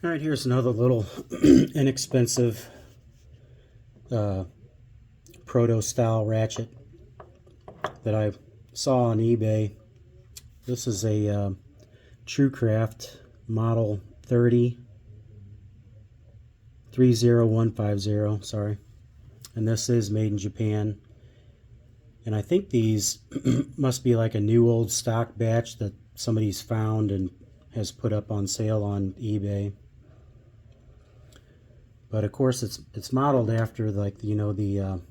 All right, here's another little inexpensive Proto style ratchet that I saw on eBay. This is a Truecraft model 30150, sorry. And this is made in Japan. And I think these must be like a new old stock batch that somebody's found and has put up on sale on eBay. But of course, it's modeled after, like, the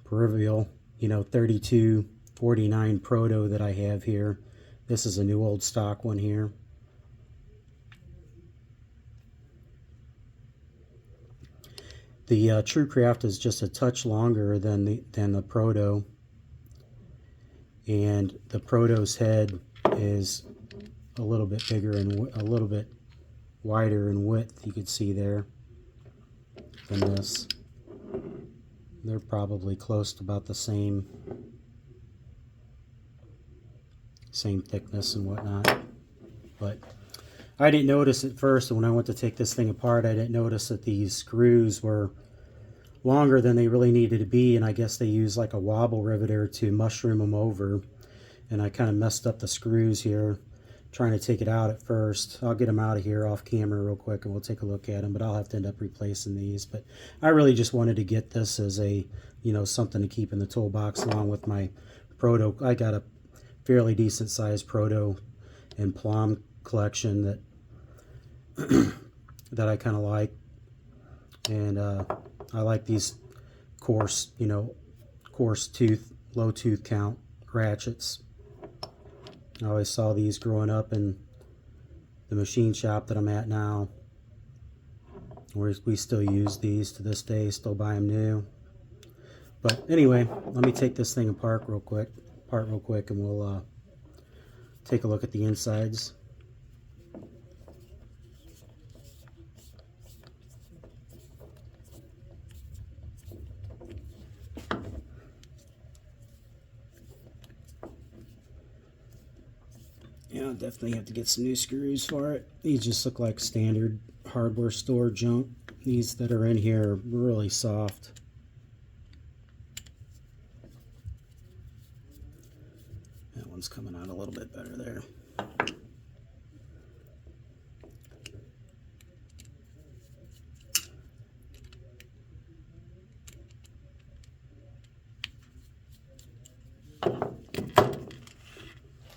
proverbial 3249 Proto that I have here. This is a new old stock one here. The Truecraft is just a touch longer than the Proto, and the Proto's head is a little bit bigger and a little bit wider in width. You could see there than this. They're probably close to about the same thickness and whatnot. But I didn't notice at first, and when I went to take this thing apart, I didn't notice that these screws were longer than they really needed to be, and I guess they use like a wobble riveter to mushroom them over, and I kind of messed up the screws here trying to take it out at first. I'll get them out of here off camera real quick and we'll take a look at them, but I'll have to end up replacing these. But I really just wanted to get this as a something to keep in the toolbox along with my Proto. I got a fairly decent sized Proto and Plum collection that that I kind of like, and I like these coarse tooth, low tooth count ratchets. I always saw these growing up in the machine shop that I'm at now, where we still use these to this day, still buy them new. But anyway, let me take this thing apart real quick, and we'll take a look at the insides. Yeah, definitely have to get some new screws for it. These just look like standard hardware store junk. These that are in here are really soft. That one's coming out a little bit better there.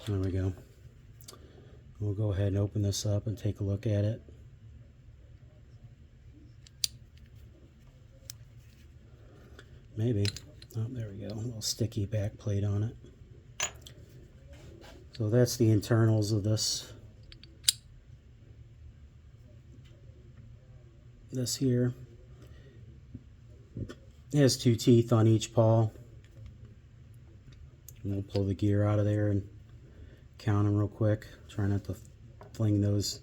There we go. We'll go ahead and open this up and take a look at it. Maybe. Oh, there we go. A little sticky back plate on it. So that's the internals of this here. It has 2 teeth on each paw. And we'll pull the gear out of there and count them real quick. Try not to fling those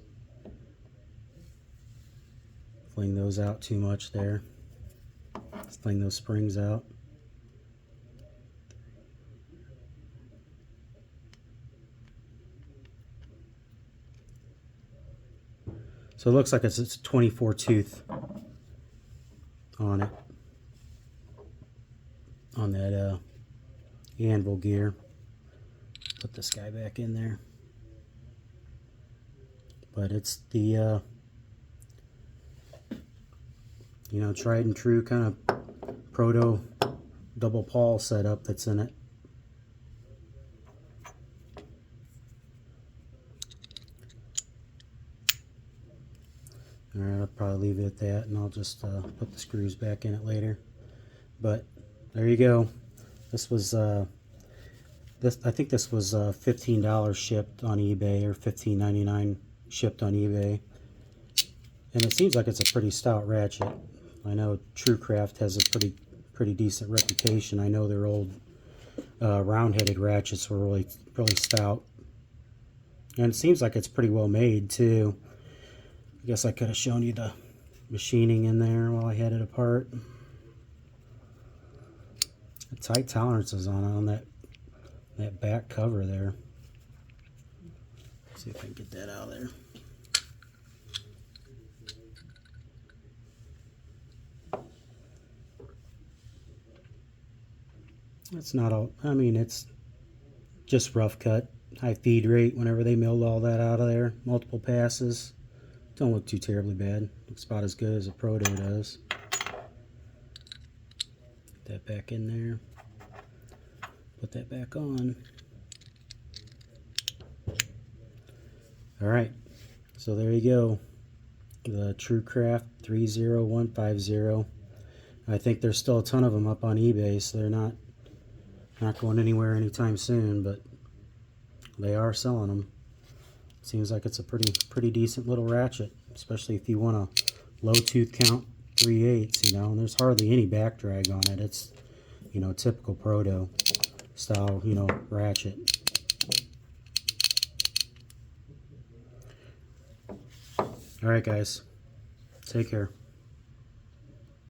out too much there. Just fling those springs out. So it looks like it's a 24 tooth on it, on that anvil gear. Put this guy back in there. But it's the tried and true kind of Proto double pawl setup that's in it. Alright, I'll probably leave it at that, and I'll just put the screws back in it later. But there you go. This was I think this was $15 shipped on eBay, or $15.99 shipped on eBay. And it seems like it's a pretty stout ratchet. I know Truecraft has a pretty decent reputation. I know their old round-headed ratchets were really stout. And it seems like it's pretty well made too. I guess I could have shown you the machining in there while I had it apart. The tight tolerances on that back cover there. Let's see if I can get that out of there. It's not all, I mean, it's just rough cut, high feed rate whenever they milled all that out of there. Multiple passes. Don't look too terribly bad. Looks about as good as a Proto does. Put that back in there. Put that back on. Alright, so there you go. The Truecraft 30150. I think there's still a ton of them up on eBay, so they're not going anywhere anytime soon, but they are selling them. Seems like it's a pretty decent little ratchet, especially if you want a low tooth count 3/8, you know, and there's hardly any back drag on it. It's, you know, typical Proto style, you know, ratchet. All right, guys, take care.